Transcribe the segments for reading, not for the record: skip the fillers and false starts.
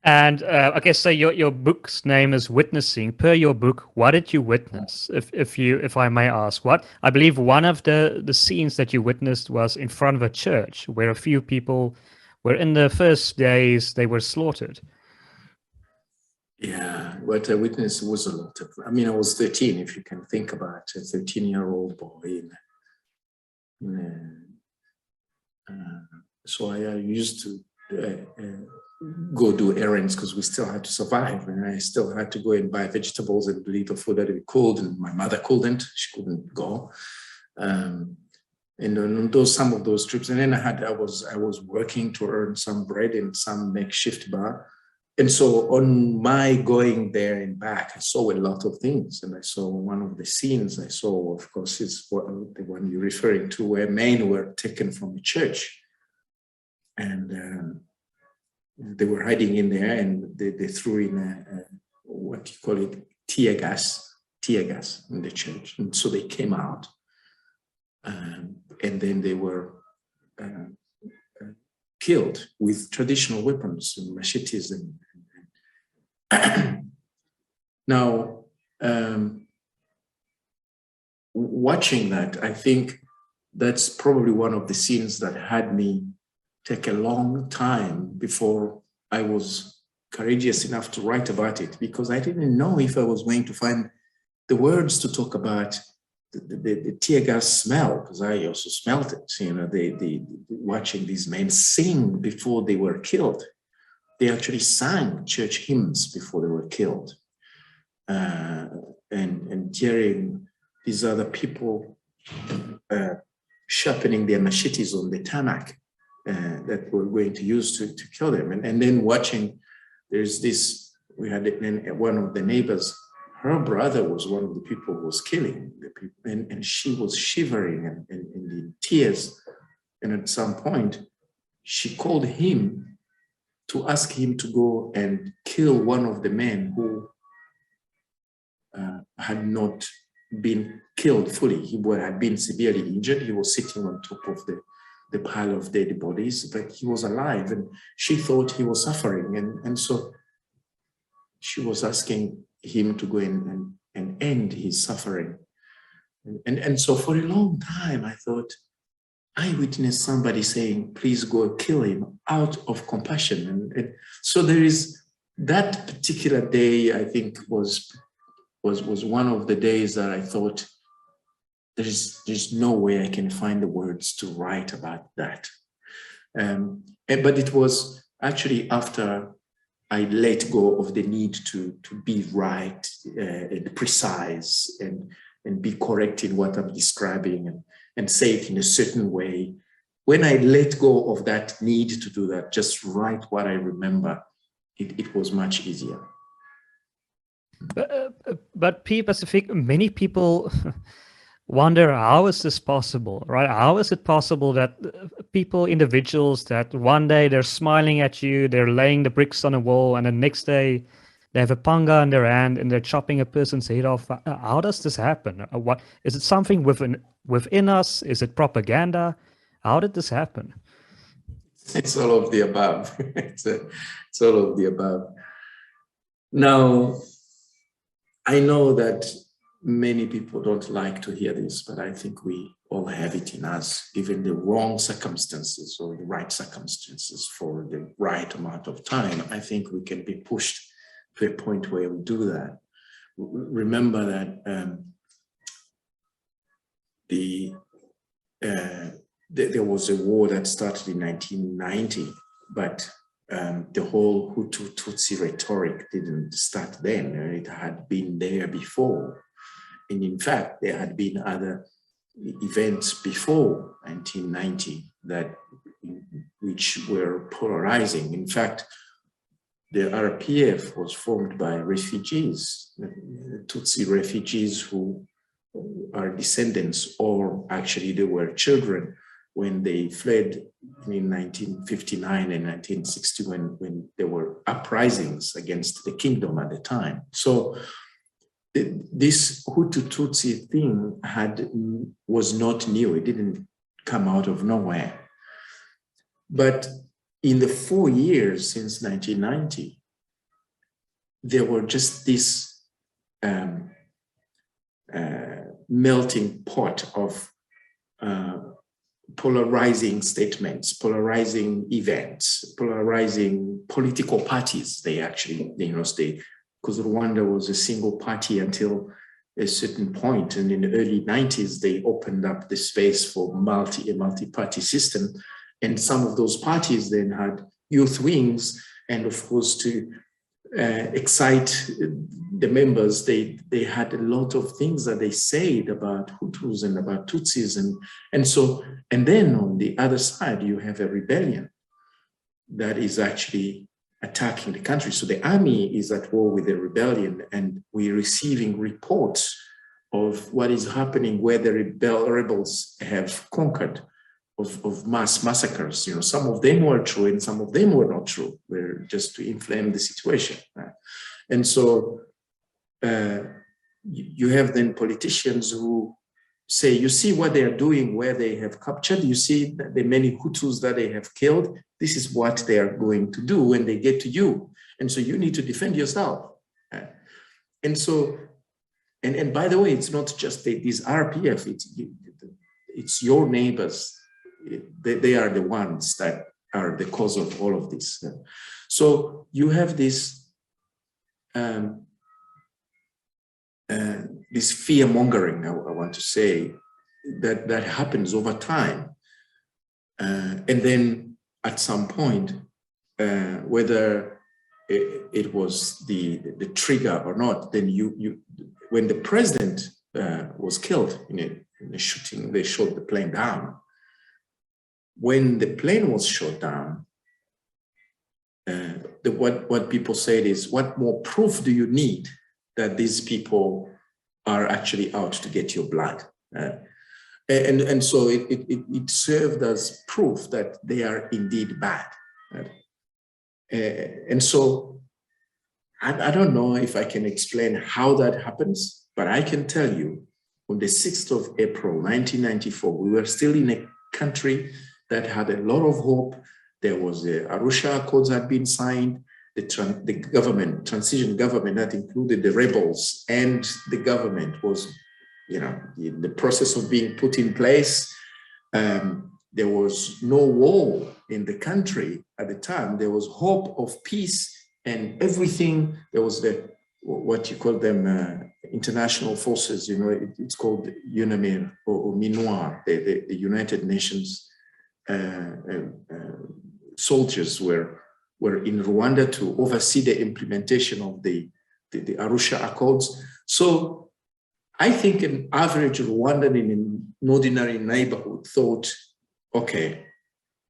And okay, so your book's name is Witnessing. Per your book, what did you witness? If I may ask, what I believe one of the scenes that you witnessed was in front of a church where a few people were in the first days they were slaughtered. Yeah, what I witnessed was a lot of. I mean, I was 13. If you can think about a 13-year-old boy. So I used to go do errands because we still had to survive, and I still had to go and buy vegetables and little food that we could, and my mother couldn't. She couldn't go. And on those some of those trips, and then I was working to earn some bread in some makeshift bar. And so on my going there and back, I saw a lot of things. And I saw one of the scenes I saw, of course, is the one you're referring to, where men were taken from a church. And they were hiding in there, and they threw in what you call it, tear gas in the church. And so they came out. And then they were killed with traditional weapons and machetes. And now, watching that, I think that's probably one of the scenes that had me take a long time before I was courageous enough to write about it, because I didn't know if I was going to find the words to talk about the tear gas smell, because I also smelled it. You know, watching these men sing before they were killed. They actually sang church hymns before they were killed, and hearing these other people sharpening their machetes on the tarmac that we're going to use to kill them, and then watching. There's this. We had one of the neighbors. Her brother was one of the people who was killing the people, and she was shivering and in tears. And at some point, she called him to ask him to go and kill one of the men who had not been killed fully. He had been severely injured. He was sitting on top of the pile of dead bodies, but he was alive, and she thought he was suffering. And so she was asking him to go in and end his suffering. And so for a long time, I thought, I witnessed somebody saying, please go kill him out of compassion. And so there is that particular day, I think was one of the days that I thought, there's no way I can find the words to write about that. But it was actually after I let go of the need to be right and precise and be correct in what I'm describing and say it in a certain way. When I let go of that need to do that, just write what I remember, it was much easier. But Pie-Pacifique, many people wonder, how is this possible, right? How is it possible that people, individuals, that one day they're smiling at you, they're laying the bricks on a wall, and the next day they have a panga in their hand and they're chopping a person's head off? How does this happen? What is it? Something within us? Is it propaganda? How did this happen? It's all of the above. It's all of the above. Now, I know that many people don't like to hear this, but I think we all have it in us, given the wrong circumstances or the right circumstances for the right amount of time. I think we can be pushed to a point where we do that. Remember that there was a war that started in 1990, but the whole Hutu-Tutsi rhetoric didn't start then. It had been there before. And in fact, there had been other events before 1990 which were polarizing. In fact, the RPF was formed by refugees, Tutsi refugees who are descendants, or actually they were children when they fled in 1959 and 1960 when there were uprisings against the kingdom at the time. So this Hutu-Tutsi thing was not new. It didn't come out of nowhere. But in the 4 years since 1990, there were just this melting pot of polarizing statements, polarizing events, polarizing political parties. They actually, because Rwanda was a single party until a certain point, and in the early 90s, they opened up the space for a multi-party system. And some of those parties then had youth wings, and of course, to excite the members, they had a lot of things that they said about Hutus and about Tutsis, and then on the other side, you have a rebellion that is actually attacking the country. So the army is at war with the rebellion, and we're receiving reports of what is happening where the rebels have conquered, of mass massacres. Some of them were true and some of them were not true, were just to inflame the situation. And so you have then politicians who say, you see what they are doing where they have captured, you see the many Hutus that they have killed, this is what they are going to do when they get to you. And so you need to defend yourself. And so, and by the way, it's not just these RPF, it's your neighbors. They are the ones that are the cause of all of this. So you have this this fear mongering, I want to say, that happens over time. And then at some point, whether it was the trigger or not, then when the president was killed in a shooting, they shot the plane down. When the plane was shot down, what people said is, what more proof do you need that these people are actually out to get your blood? And so it served as proof that they are indeed bad. And so I don't know if I can explain how that happens, but I can tell you, on the 6th of April, 1994, we were still in a country that had a lot of hope. There was the Arusha Accords had been signed. The government, transition government that included the rebels and the government was, in the process of being put in place. There was no war in the country at the time. There was hope of peace and everything. There was what you call them, international forces, it's called UNAMIR or MINUAR, the United Nations soldiers were in Rwanda to oversee the implementation of the Arusha Accords. So I think an average Rwandan in an ordinary neighborhood thought, okay,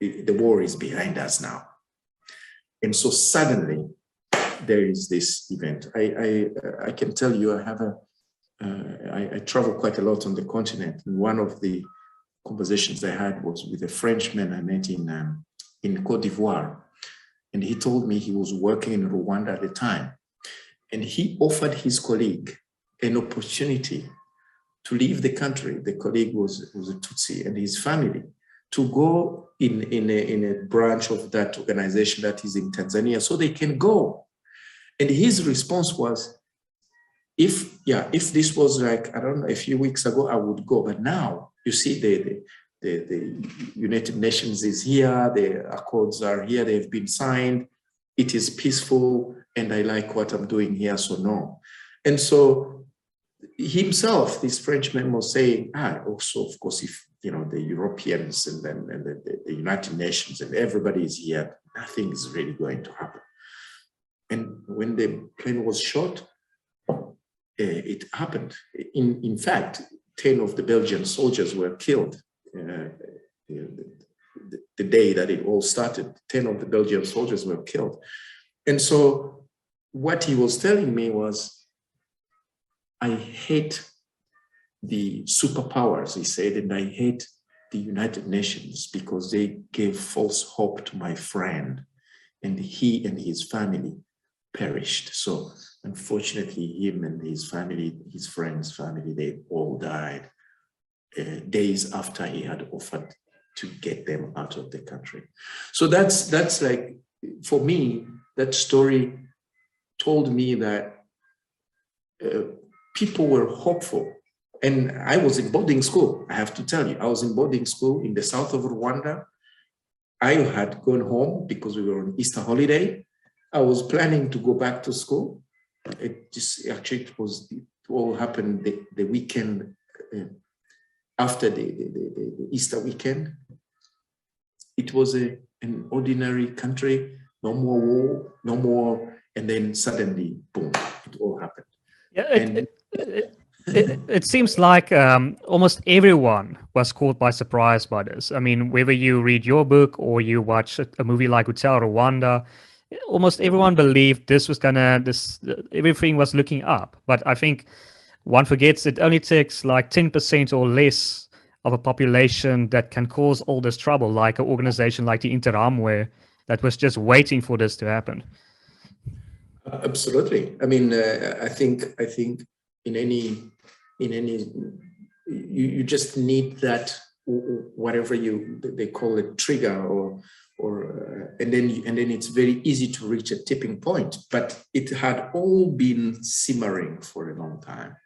the war is behind us now. And so suddenly there is this event. I can tell you, I travel quite a lot on the continent, and one of the conversations I had was with a Frenchman I met in Cote d'Ivoire. And he told me he was working in Rwanda at the time. And he offered his colleague an opportunity to leave the country. The colleague was a Tutsi, and his family, to go in a branch of that organization that is in Tanzania so they can go. And his response was, if this was like, I don't know, a few weeks ago, I would go. But now, you see, the United Nations is here, the accords are here, they've been signed, it is peaceful, and I like what I'm doing here, so no. And so himself, this Frenchman was saying, also, of course, if the Europeans and then the United Nations and everybody is here, nothing is really going to happen. And when the plane was shot, it happened. In fact, 10 of the Belgian soldiers were killed. The day that it all started, 10 of the Belgian soldiers were killed. And so what he was telling me was, I hate the superpowers, he said, and I hate the United Nations because they gave false hope to my friend, and he and his family perished. So unfortunately, him and his family, his friend's family, they all died days after he had offered to get them out of the country. So that's like, for me, that story told me that people were hopeful. And I was in boarding school, I have to tell you. I was in boarding school in the south of Rwanda. I had gone home because we were on Easter holiday. I was planning to go back to school. It all happened the weekend after the Easter weekend. It was an ordinary country, no more war, no more, and then suddenly, boom, it all happened. Yeah, it seems like almost everyone was caught by surprise by this. I mean, whether you read your book or you watch a movie like Hotel Rwanda, almost everyone believed everything was looking up. But I think one forgets it only takes like 10% or less of a population that can cause all this trouble, like an organization like the Interamwe that was just waiting for this to happen. Absolutely. I mean, I think in any you just need that, whatever they call it, trigger, or and then it's very easy to reach a tipping point. But it had all been simmering for a long time.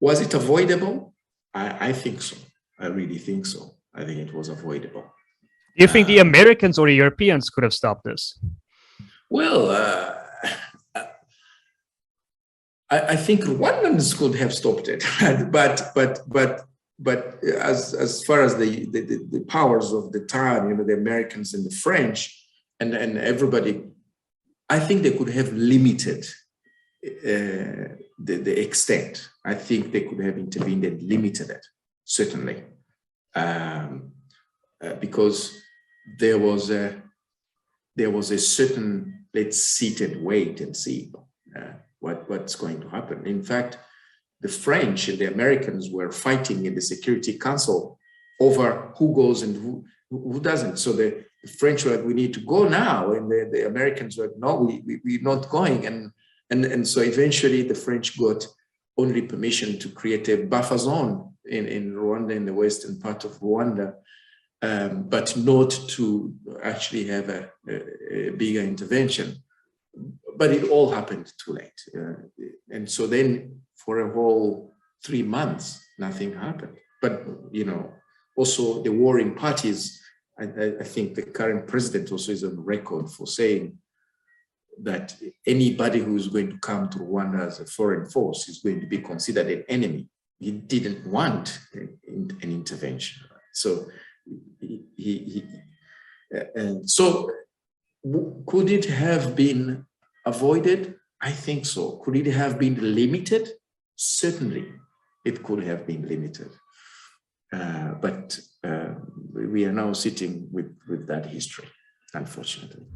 Was it avoidable? I think so. I really think so. I think it was avoidable. Do you think the Americans or the Europeans could have stopped this? Well, I think Rwandans could have stopped it, but as far as the powers of the time, the Americans and the French and everybody, I think they could have limited the extent. I think they could have intervened and limited it, certainly, because there was a certain, let's sit and wait and see what's going to happen. In fact, the French and the Americans were fighting in the Security Council over who goes and who doesn't. So the French were like, we need to go now, and the Americans were like, no, we're not going. And so eventually the French got only permission to create a buffer zone in Rwanda, in the western part of Rwanda, but not to actually have a bigger intervention. But it all happened too late. And so then for a whole 3 months, nothing happened. But, also the warring parties, I think the current president also is on record for saying that anybody who is going to come to Rwanda as a foreign force is going to be considered an enemy. He didn't want an intervention. So so could it have been avoided? I think so. Could it have been limited? Certainly, it could have been limited. But we are now sitting with that history, unfortunately.